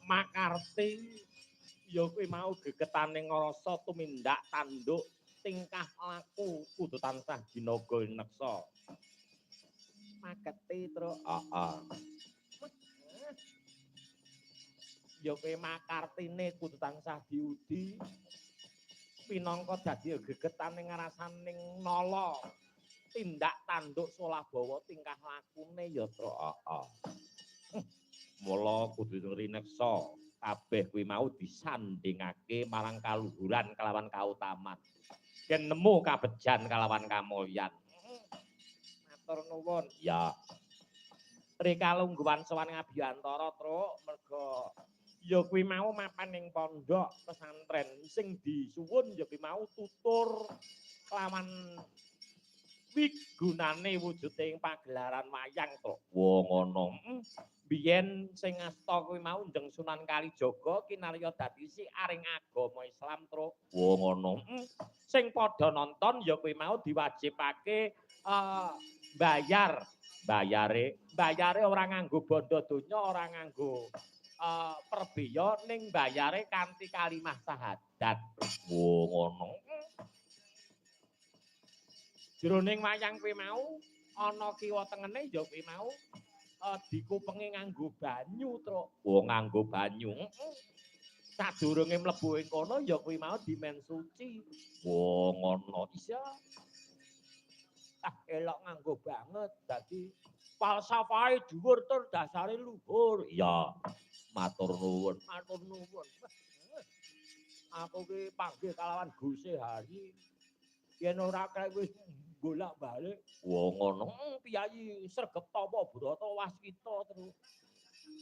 Makarti ya kuwi mau gegetaning rasa tumindak tanduk tingkah laku kudu tansah ginaga neksa. Maketi tru. Heeh. Ya kuwi makartine kudu tansah diudi pinangka dadi gegetaning rasaning nala tindak tanduk solabawa tingkah lakune ya tru. Heeh. Mula kudu rineksa kabeh kuwi mau disandingake marang kaluhuran kelawan kautaman. Yen nemu kabejan kelawan kamulyan. Matur nuwun. Ya. Rikalungguhan sowan ngabiyantara truk merga ya kuwi mau mapan ing pondok pesantren sing disuwun ya kuwi mau tutur kelawan wigunane wujuding pagelaran wayang to. Wah ngono. Biyen sing ngasta kuwi mau Njeng Sunan Kalijaga kinarya dadi si aring agama Islam tru. Wah ngono. Sing padha nonton ya kuwi mau diwajibake bayar. Bayare ora nganggo bondo donya, ora nganggo perbeya ning bayare kanthi kalimah syahadat. Wah ngono. Jroning wayang kuwi mau ana kiwa tengene ya kuwi mau dikupengi nganggo banyu, Truk. Oh, nganggo banyu. Sadurunge mlebu ing kono ya kuwi mau dimen suci. Oh, ngono. Iya. Elok nganggo banget dadi falsafahe dhuwur tur dasare luhur. Iya. Matur nuwun. Matur nuwun. Aku ki panggih kalawan Gusti Hari. Yen ora kaya wis bolak-balik. Wah ngono. Piyayi Sregep Tapa Brata Waskita terus.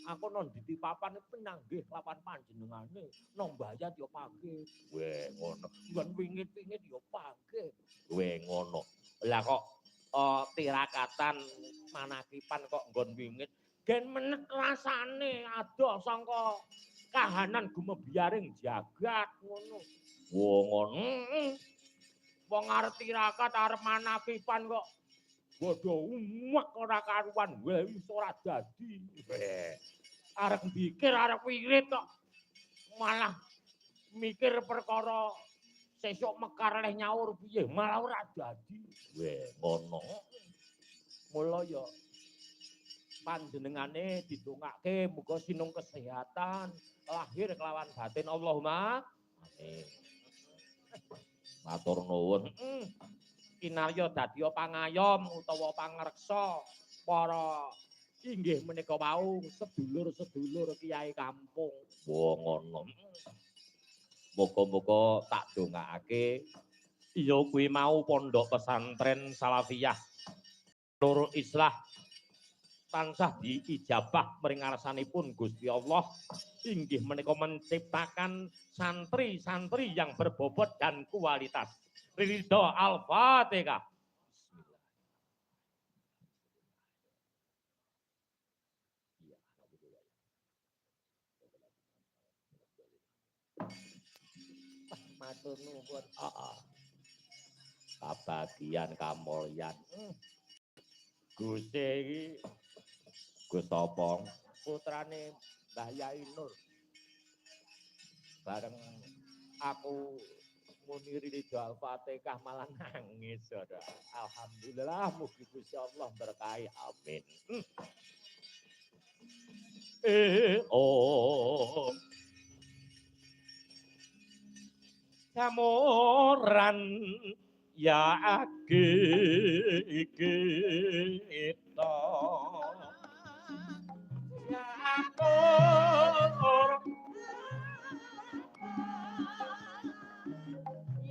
Aku non ditipapan penanggih lawan panjenengane. Nang Mbayat ya panggih. Weh ngono. Nggon wingit-wingit ya panggih. Weh ngono. Lah kok tirakatan manakipan kok nggon wingit gen menek rasane adoh sangka kahanan gumebiyaring jagat ngono. Wah ngono. Wong arep tirakat arep manakipan kok bodho umek ora karuan. Wis ora dadi. Arep mikir arep wirid kok malah mikir perkara sesuk mekar leh nyaur piye malah ora dadi. Weh ngono. Mula ya panjenengane didongake muga sinung kesehatan lahir kelawan batin Allahumma amin. Matur nuwun. Kinarya dadi pangayom utawa pangreksa para inggih menika wau sedulur-sedulur kiai kampung. Wah ngono. Muga-muga tak dongakake iya kuwi mau pondok pesantren Salafiyah Nurul Islah tansah diijabah mring ngarsanipun Gusti Allah inggih menika menciptakan santri-santri yang berbobot dan kualitas. Ridho Al-Fatihah. Matur nuwun. Heeh. Kabagian kamulyan. Gusti iki Gus Topong putrane Mbah Yai Nur. Bareng aku muni ridho Al-Fatihah malah nangis, Saudara. Alhamdulillah mugi Gusti Allah berkahi. Amin. Oh. Samoran ya age kita ya akor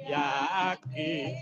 ya age